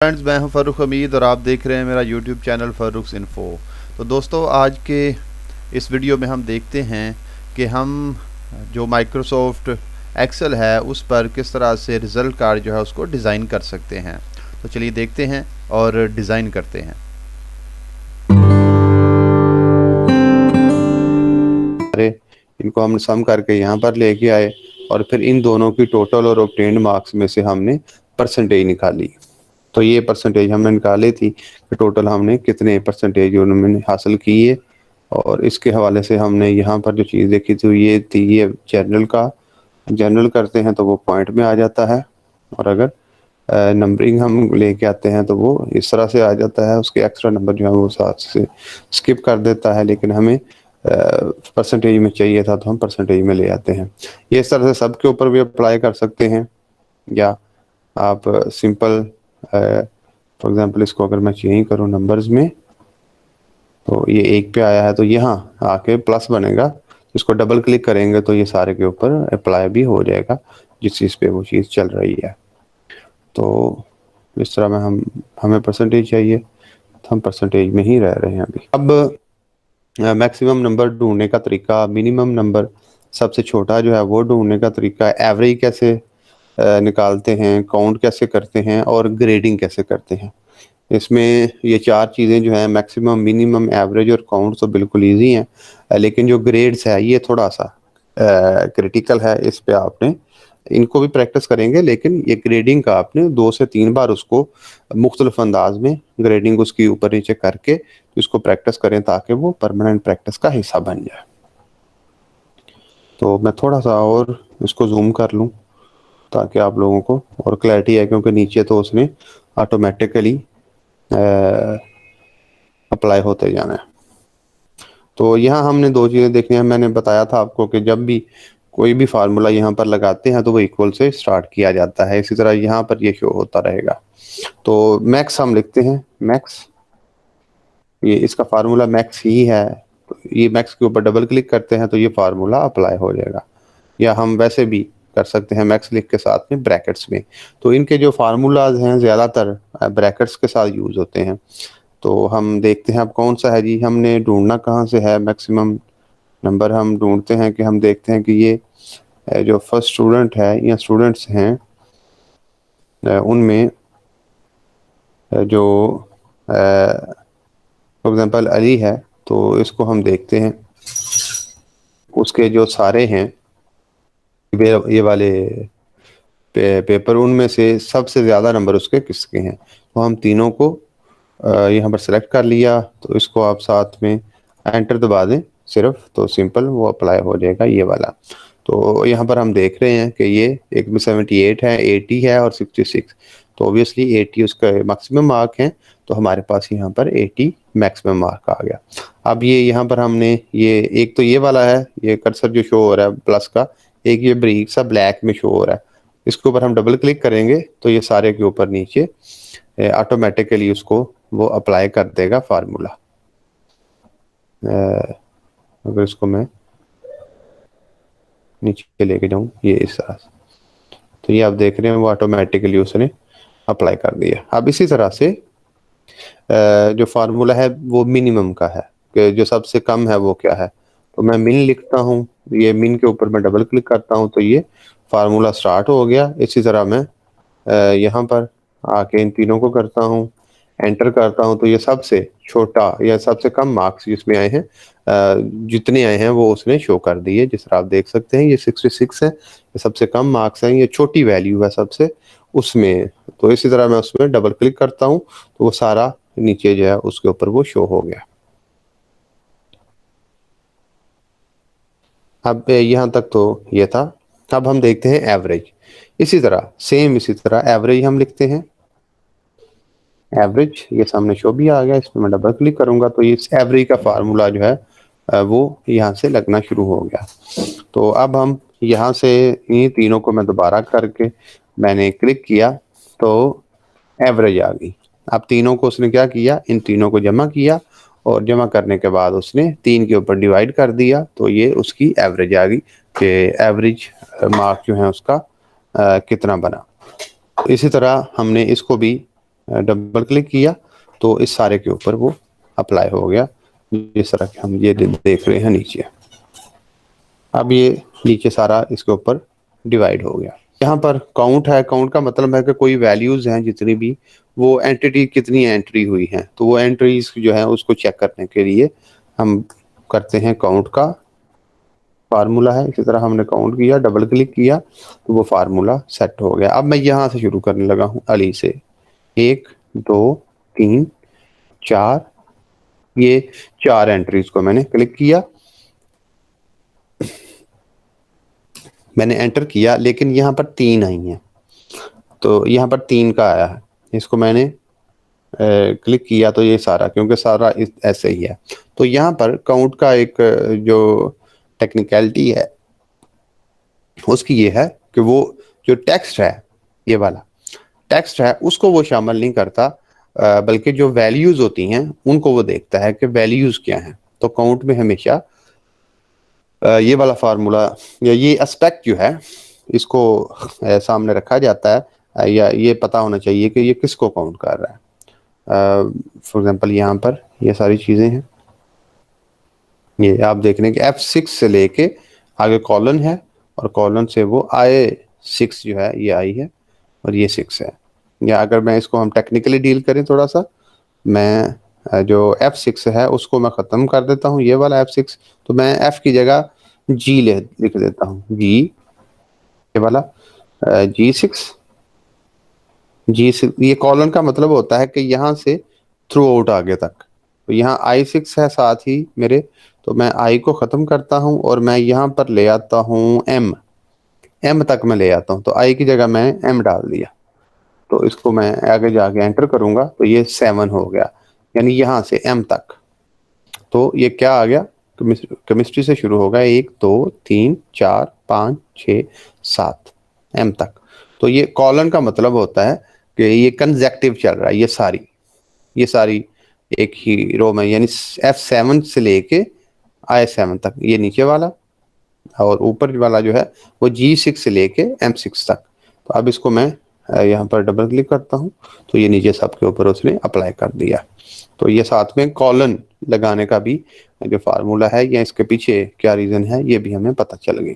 Friends, मैं हूं फ़ारूक हमीद और आप देख रहे हैं मेरा यूट्यूब चैनल फ़ारूक्स इन्फो। तो दोस्तों, आज के इस वीडियो में हम देखते हैं कि हम जो माइक्रोसॉफ्ट एक्सेल है उस पर किस तरह से रिज़ल्ट कार्ड जो है उसको डिज़ाइन कर सकते हैं। तो चलिए देखते हैं और डिज़ाइन करते हैं। अरे, इनको हमने सम करके यहाँ पर लेके आए और फिर इन दोनों की टोटल और ऑब्टेन्ड मार्क्स में से हमने परसेंटेज निकाली। तो ये परसेंटेज हमने निकाली थी कि टोटल हमने कितने परसेंटेज उन्होंने हासिल की है। और इसके हवाले से हमने यहाँ पर जो चीज़ देखी थी ये थी, ये जनरल करते हैं तो वो पॉइंट में आ जाता है। और अगर नंबरिंग हम लेके आते हैं तो वो इस तरह से आ जाता है, उसके एक्स्ट्रा नंबर जो है वो साथ से स्किप कर देता है, लेकिन हमें परसेंटेज में चाहिए था तो हम परसेंटेज में ले आते हैं। ये इस तरह से सब के ऊपर भी अप्लाई कर सकते हैं, या आप सिंपल फॉर एग्जांपल इसको अगर मैं चेंज करूँ नंबर्स में तो ये एक पे आया है तो यहाँ आके प्लस बनेगा। इसको डबल क्लिक करेंगे तो ये सारे के ऊपर अप्लाई भी हो जाएगा जिस चीज़ पे वो चीज़ चल रही है। तो इस तरह में हमें परसेंटेज चाहिए तो हम परसेंटेज में ही रह रहे हैं अभी। अब मैक्सिमम नंबर ढूंढने का तरीका, मिनिमम नंबर सबसे छोटा जो है वो ढूंढने का तरीका, एवरेज कैसे निकालते हैं, काउंट कैसे करते हैं और ग्रेडिंग कैसे करते हैं। इसमें ये चार चीज़ें जो हैं मैक्सिमम, मिनिमम, एवरेज और काउंट तो बिल्कुल इजी हैं, लेकिन जो ग्रेड्स है ये थोड़ा सा क्रिटिकल है। इस पे आपने इनको भी प्रैक्टिस करेंगे, लेकिन ये ग्रेडिंग का आपने 2 से 3 बार उसको मुख्तलिफ अंदाज में ग्रेडिंग उसकी ऊपर नीचे करके इसको प्रैक्टिस करें ताकि वो परमानेंट प्रैक्टिस का हिस्सा बन जाए। तो मैं थोड़ा सा और इसको जूम कर लूँ ताकि आप लोगों को और क्लैरिटी है, क्योंकि नीचे तो उसने ऑटोमेटिकली अप्लाई होते जाना है। तो यहाँ हमने दो चीज़ें देखनी है। मैंने बताया था आपको कि जब भी कोई भी फार्मूला यहाँ पर लगाते हैं तो वो इक्वल से स्टार्ट किया जाता है, इसी तरह यहाँ पर ये शो होता रहेगा। तो मैक्स हम लिखते हैं, मैक्स, ये इसका फार्मूला मैक्स ही है। तो ये मैक्स के ऊपर डबल क्लिक करते हैं तो ये फार्मूला अप्लाई हो जाएगा। या हम वैसे भी कर सकते हैं मैक्स लिख के साथ में ब्रैकेट्स में। तो इनके जो फार्मूलाज हैं ज़्यादातर ब्रैकेट्स के साथ यूज़ होते हैं। तो हम देखते हैं अब कौन सा है जी, हमने ढूंढना कहाँ से है मैक्सिमम नंबर। हम ढूंढते हैं कि हम देखते हैं कि ये जो फर्स्ट स्टूडेंट है या स्टूडेंट्स हैं उनमें जो फॉर एग्जांपल अली है, तो इसको हम देखते हैं उसके जो सारे हैं ये वाले पेपर, उनमें से सबसे ज़्यादा नंबर उसके किसके हैं। तो हम तीनों को यहाँ पर सेलेक्ट कर लिया, तो इसको आप साथ में एंटर दबा दें सिर्फ, तो सिंपल वो अप्लाई हो जाएगा ये वाला। तो यहाँ पर हम देख रहे हैं कि ये एक में 78 है, 80 है और 66। तो ऑब्वियसली 80 उसका मैक्सिमम मार्क है, तो हमारे पास यहाँ पर 80 मैक्सिमम मार्क आ गया। अब ये यहाँ पर हमने ये एक तो ये वाला है, ये कर्सर जो शो हो रहा है प्लस का, एक ये ब्रीक सा ब्लैक में शो हो रहा है, इसके ऊपर हम डबल क्लिक करेंगे तो ये सारे के ऊपर नीचे ऑटोमेटिकली उसको वो अप्लाई कर देगा फार्मूला। अगर इसको मैं नीचे लेके जाऊं ये इस तरह से, तो ये आप देख रहे हैं वो ऑटोमेटिकली उसने अप्लाई कर दिया। अब इसी तरह से जो फार्मूला है वो मिनिमम का है कि जो सबसे कम है वो क्या है। तो मैं मिन लिखता हूँ, ये मिन के ऊपर मैं डबल क्लिक करता हूँ तो ये फार्मूला स्टार्ट हो गया। इसी तरह मैं यहाँ पर आके इन तीनों को करता हूँ, एंटर करता हूँ, तो ये सबसे छोटा या सबसे कम मार्क्स जिसमें आए हैं, जितने आए हैं वो उसने शो कर दिए। जिस तरह आप देख सकते हैं ये 66 है, ये सबसे कम मार्क्स हैं, ये छोटी वैल्यू है सबसे उसमें। तो इसी तरह मैं उसमें डबल क्लिक करता हूँ तो वो सारा नीचे जो है उसके ऊपर वो शो हो गया। अब यहाँ तक तो ये था। अब हम देखते हैं एवरेज। इसी तरह सेम इसी तरह एवरेज हम लिखते हैं, एवरेज, ये सामने शो भी आ गया। इसमें मैं डबल क्लिक करूंगा तो ये एवरेज का फार्मूला जो है वो यहाँ से लगना शुरू हो गया। तो अब हम यहाँ से ये तीनों को मैं दोबारा करके मैंने क्लिक किया तो एवरेज आ गई। अब तीनों को उसने क्या किया, इन तीनों को जमा किया और जमा करने के बाद उसने 3 के ऊपर डिवाइड कर दिया तो ये उसकी एवरेज आ गई कि एवरेज मार्क जो है उसका कितना बना। इसी तरह हमने इसको भी डबल क्लिक किया तो इस सारे के ऊपर वो अप्लाई हो गया, जिस तरह के हम ये देख रहे हैं नीचे। अब ये नीचे सारा इसके ऊपर डिवाइड हो गया। यहाँ पर काउंट है, काउंट का मतलब है कि कोई वैल्यूज हैं जितनी भी, वो एंटिटी कितनी एंट्री हुई हैं, तो वो एंट्रीज जो है उसको चेक करने के लिए हम करते हैं काउंट का फार्मूला है। इसी तरह हमने काउंट किया, डबल क्लिक किया तो वो फार्मूला सेट हो गया। अब मैं यहाँ से शुरू करने लगा हूँ अली से, 1 2 3 4, ये 4 एंट्रीज को मैंने क्लिक किया, मैंने एंटर किया, लेकिन यहाँ पर 3 आई हैं, तो यहाँ पर 3 का आया है, इसको मैंने क्लिक किया तो ये सारा, क्योंकि सारा ऐसे ही है। तो यहाँ पर काउंट का एक जो टेक्निकलिटी है उसकी ये है कि वो जो टेक्स्ट है, ये वाला टेक्स्ट है, उसको वो शामिल नहीं करता, बल्कि जो वैल्यूज होती हैं उनको वो देखता है कि वैल्यूज क्या हैं। तो काउंट में हमेशा ये वाला फार्मूला या ये एस्पेक्ट जो है इसको सामने रखा जाता है, या ये पता होना चाहिए कि ये किसको काउंट कर रहा है। फॉर एग्जांपल यहाँ पर ये सारी चीज़ें हैं, ये आप देख रहे हैं कि F6 से लेके आगे कॉलन है, और कॉलन से वो I6 जो है ये आई है, और ये 6 है। या अगर मैं इसको हम टेक्निकली डील करें थोड़ा सा, मैं जो F6 है उसको मैं ख़त्म कर देता हूँ, ये वाला F6, तो मैं F की जगह G लिख देता हूँ, G ये वाला G6 ये कॉलन का मतलब होता है कि यहाँ से थ्रू आउट आगे तक, तो यहाँ I6 है साथ ही मेरे, तो मैं I को ख़त्म करता हूँ और मैं यहाँ पर ले आता हूँ M तक मैं ले आता हूँ, तो I की जगह मैं M डाल दिया, तो इसको मैं आगे जाके एंटर करूंगा तो ये 7 हो गया, यानी यहाँ से M तक। तो ये क्या आ गया, केमिस्ट्री से शुरू होगा, 1 2 3 4 5 6 7 M तक। तो ये कॉलन का मतलब होता है कि ये कंजेक्टिव चल रहा है, ये सारी एक ही रो में, यानी F7 से लेके I7 तक ये नीचे वाला, और ऊपर वाला जो है वो G6 से लेके M6 तक। तो अब इसको मैं यहाँ पर डबल क्लिक करता हूँ तो ये नीचे सबके ऊपर उसने अप्लाई कर दिया। तो ये साथ में कॉलन लगाने का भी जो फार्मूला है या इसके पीछे क्या रीज़न है ये भी हमें पता चल गई।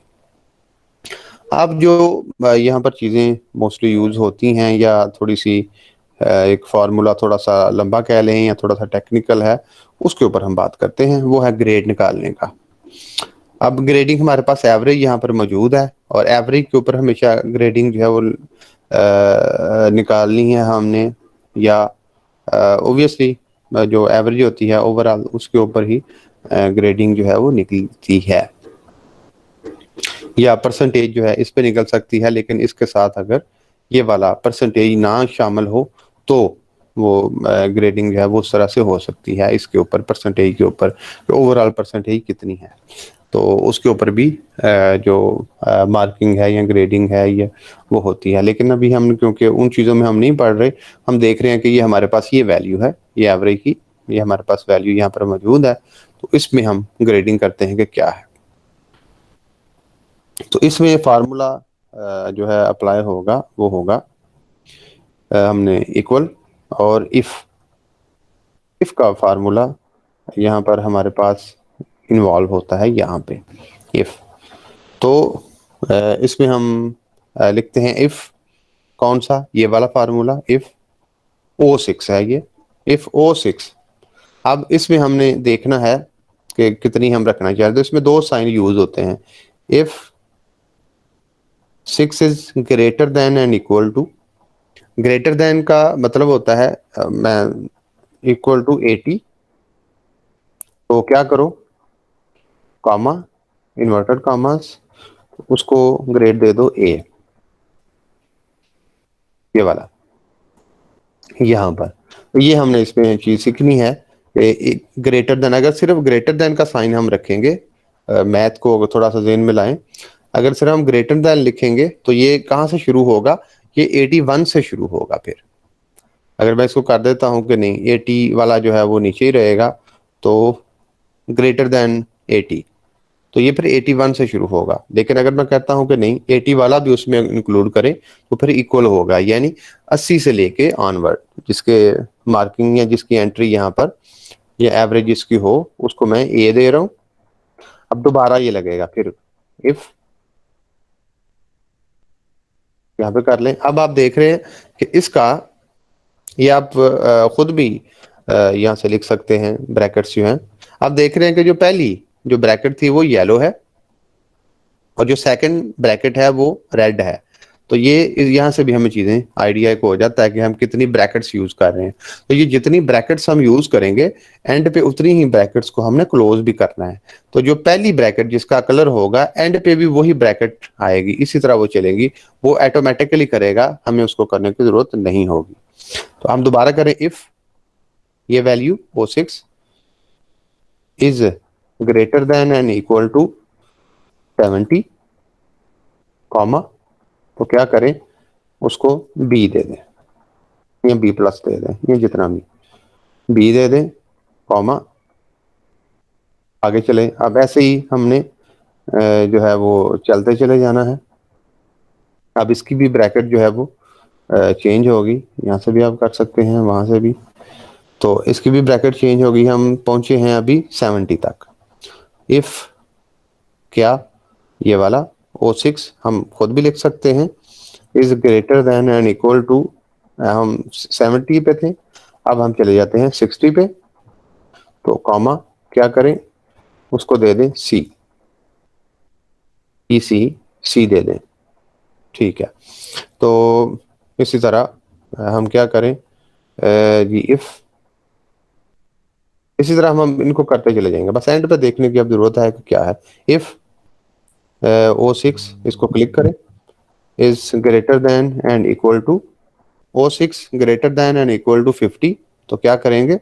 अब जो यहाँ पर चीज़ें मोस्टली यूज़ होती हैं, या थोड़ी सी एक फार्मूला थोड़ा सा लंबा कह लें या थोड़ा सा टेक्निकल है, उसके ऊपर हम बात करते हैं, वो है ग्रेड निकालने का। अब ग्रेडिंग हमारे पास एवरेज यहाँ पर मौजूद है, और एवरेज के ऊपर हमेशा ग्रेडिंग जो है वो निकालनी है हमने, या ओबियसली जो एवरेज होती है ओवरऑल उसके ऊपर ही ग्रेडिंग जो है वो निकलती है, या परसेंटेज जो है इस पे निकल सकती है, लेकिन इसके साथ अगर ये वाला परसेंटेज ना शामिल हो तो वो ग्रेडिंग जो है वो उस तरह से हो सकती है, इसके ऊपर परसेंटेज के ऊपर ओवरऑल परसेंटेज कितनी है, तो उसके ऊपर भी जो मार्किंग है या ग्रेडिंग है ये वो होती है। लेकिन अभी हम क्योंकि उन चीज़ों में हम नहीं पढ़ रहे, हम देख रहे हैं कि ये हमारे पास ये वैल्यू है, ये एवरेज की, ये हमारे पास वैल्यू यहाँ पर मौजूद है, तो इसमें हम ग्रेडिंग करते हैं कि क्या है। तो इसमें फार्मूला जो है अप्लाई होगा वो होगा हमने इक्वल और इफ का फार्मूला यहाँ पर हमारे पास इन्वॉल्व होता है, यहाँ पे इफ। तो इसमें हम लिखते हैं इफ कौन सा, ये वाला फार्मूला, इफ O6 है ये, इफ O6। अब इसमें हमने देखना है कि कितनी हम रखना चाहिए, तो इसमें 2 साइन यूज होते हैं, if 6 is greater than and equal to. Greater than का मतलब होता है मैं इक्वल टू 80, तो क्या करो, कामा, इन्वर्टेड कामास, उसको ग्रेड दे दो A, ये वाला यहाँ पर। तो ये हमने इसमें चीज सीखनी है कि ग्रेटर देन, अगर सिर्फ ग्रेटर देन का साइन हम रखेंगे, मैथ को थोड़ा सा ज़हन में लाएं, अगर सिर्फ हम ग्रेटर देन लिखेंगे तो ये कहाँ से शुरू होगा, ये 81 से शुरू होगा। फिर अगर मैं इसको कर देता हूँ कि नहीं 80 वाला जो है वो नीचे ही रहेगा, तो ग्रेटर देन 80, तो ये फिर 81 से शुरू होगा। लेकिन अगर मैं कहता हूं कि नहीं 80 वाला भी उसमें इंक्लूड करें तो फिर इक्वल होगा, यानी 80 से लेके ऑनवर्ड जिसके मार्किंग या जिसकी एंट्री यहाँ पर ये एवरेज जिसकी हो उसको मैं ए दे रहा हूं। अब दोबारा ये लगेगा फिर इफ, यहाँ पे कर लें। अब आप देख रहे हैं कि इसका ये आप खुद भी यहाँ से लिख सकते हैं, ब्रैकेट्स जो हैं आप देख रहे हैं कि जो पहली जो ब्रैकेट थी वो येलो है और जो सेकंड ब्रैकेट है वो रेड है। तो ये यहाँ से भी हमें चीजें आइडिया को हो जाता है कि हम कितनी ब्रैकेट्स यूज कर रहे हैं। तो ये जितनी ब्रैकेट्स हम यूज करेंगे एंड पे उतनी ही ब्रैकेट्स को हमने क्लोज भी करना है। तो जो पहली ब्रैकेट जिसका कलर होगा एंड पे भी वही ब्रैकेट आएगी, इसी तरह वो चलेगी, वो ऑटोमेटिकली करेगा, हमें उसको करने की जरूरत नहीं होगी। तो हम दोबारा करें, इफ ये value O6 is greater than and equal to 70, comma, तो क्या करें उसको बी दे दें या बी प्लस दे दें, ये जितना भी बी दे दें, कॉमा, आगे चले। अब ऐसे ही हमने जो है वो चलते चले जाना है। अब इसकी भी ब्रैकेट जो है वो चेंज होगी, यहाँ से भी आप कर सकते हैं, वहां से भी। तो इसकी भी ब्रैकेट चेंज होगी। हम पहुंचे हैं अभी 70 तक। इफ क्या ये वाला O6 हम खुद भी लिख सकते हैं, is greater than and equal to, हम 70 पे थे, अब हम चले जाते हैं 60 पे। तो कॉमा क्या करें उसको दे दें सी, ई सी, सी दे दें, ठीक है। तो इसी तरह हम क्या करें जी, इफ, इसी तरह हम इनको करते चले जाएंगे। बस एंड पे देखने की अब जरूरत है कि क्या है। इफ O6 इसको क्लिक करें, is greater than and equal to, O6 greater than and equal to 50, तो क्या करेंगे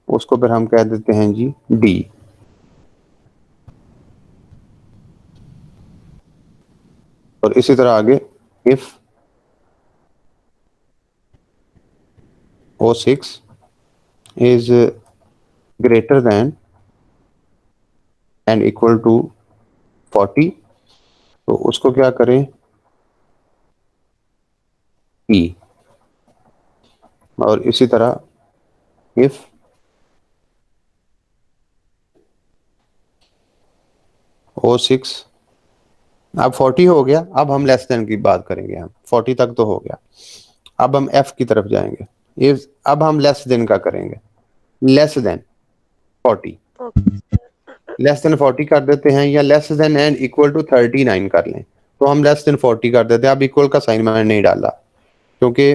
उसको फिर हम कह देते हैं जी डी। और इसी तरह आगे, if O6 is greater than and equal to 40, तो उसको क्या करें ई। और इसी तरह इफ O6 अब 40 हो गया, अब हम लेस देन की बात करेंगे। हम 40 तक तो हो गया, अब हम एफ की तरफ जाएंगे। इफ अब हम लेस देन का करेंगे, लेस देन 40, लेस देन 40 कर देते हैं, या less than and equal to 39 कर लें। तो हम लेस देन 40 कर देते हैं। अब इक्वल का साइन मैंने नहीं डाला क्योंकि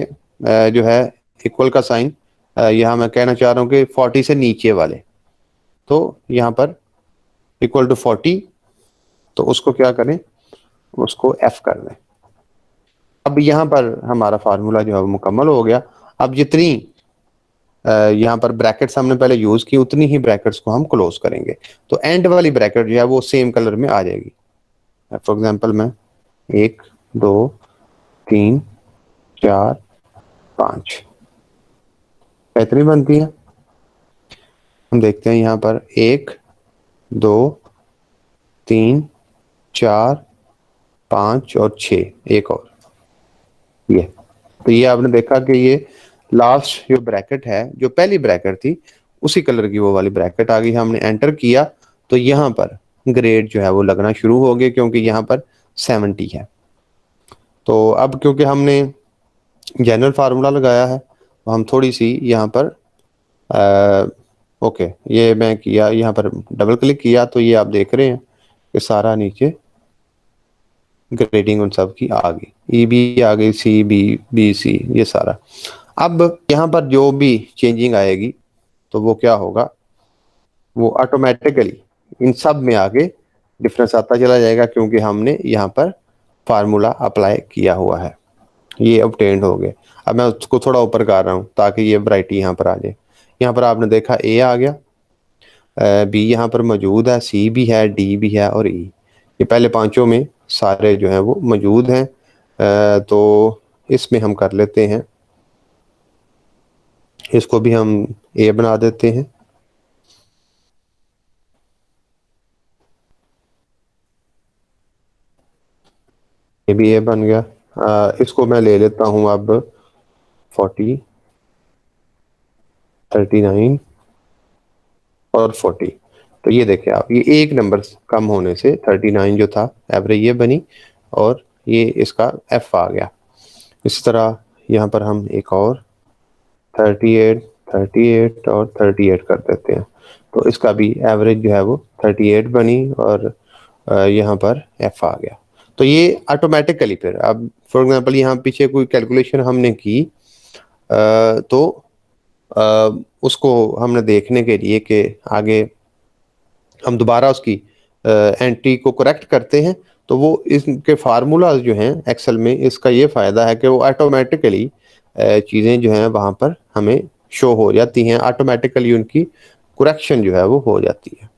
जो है इक्वल का साइन यहाँ मैं कहना चाह रहा हूँ कि 40 से नीचे वाले, तो यहाँ पर इक्वल टू 40, तो उसको क्या करें उसको एफ कर दें। अब यहाँ पर हमारा फार्मूला जो है वो मुकम्मल हो गया। अब जितनी यहाँ पर ब्रैकेट्स हमने पहले यूज की उतनी ही ब्रैकेट्स को हम क्लोज करेंगे। तो एंड वाली ब्रैकेट जो है वो सेम कलर में आ जाएगी। फॉर एग्जांपल मैं 1 2 3 4 5 इतनी बनती है। हम देखते हैं यहाँ पर 1 2 3 4 5 और 6, एक और ये। तो ये आपने देखा कि ये लास्ट जो ब्रैकेट है, जो पहली ब्रैकेट थी उसी कलर की वो वाली ब्रैकेट आ गई। हमने एंटर किया तो यहाँ पर ग्रेड जो है वो लगना शुरू हो गया क्योंकि यहाँ पर 70 है। तो अब क्योंकि हमने जनरल फार्मूला लगाया है तो हम थोड़ी सी यहाँ पर ओके, ये मैं किया, यहाँ पर डबल क्लिक किया तो ये आप देख रहे हैं कि सारा नीचे ग्रेडिंग उन सब की आ गई, ई बी आ गई, सी बी, बी सी, ये सारा। अब यहाँ पर जो भी चेंजिंग आएगी तो वो क्या होगा, वो ऑटोमेटिकली इन सब में आगे डिफरेंस आता चला जाएगा क्योंकि हमने यहाँ पर फार्मूला अप्लाई किया हुआ है। ये ऑब्टेन्ड हो गए। अब मैं उसको थोड़ा ऊपर कर रहा हूँ ताकि ये वैरायटी यहाँ पर आ जाए। यहाँ पर आपने देखा ए आ गया, बी यहाँ पर मौजूद है, सी भी है, डी भी है और ई। ये पहले पांचों में सारे जो हैं वो मौजूद हैं। तो इसमें हम कर लेते हैं, इसको भी हम ए बना देते हैं। ये भी ये बन गया। इसको मैं ले लेता हूँ अब 40, 39 और 40। तो ये देखिए आप, ये एक नंबर कम होने से 39 जो था एवरेज ये बनी, और ये इसका एफ आ गया। इस तरह यहाँ पर हम एक और 38, 38 और 38 कर देते हैं, तो इसका भी एवरेज जो है वो 38 बनी, और यहाँ पर एफ आ गया। तो ये ऑटोमेटिकली, फिर अब फॉर एग्जांपल यहाँ पीछे कोई कैलकुलेशन हमने की, तो उसको हमने देखने के लिए कि आगे हम दोबारा उसकी एंट्री को करेक्ट करते हैं, तो वो इसके फार्मूलाज जो हैं एक्सेल में, इसका ये फ़ायदा है कि वो ऑटोमेटिकली चीज़ें जो हैं वहाँ पर हमें शो हो जाती हैं, ऑटोमेटिकली उनकी करेक्शन जो है वो हो जाती है।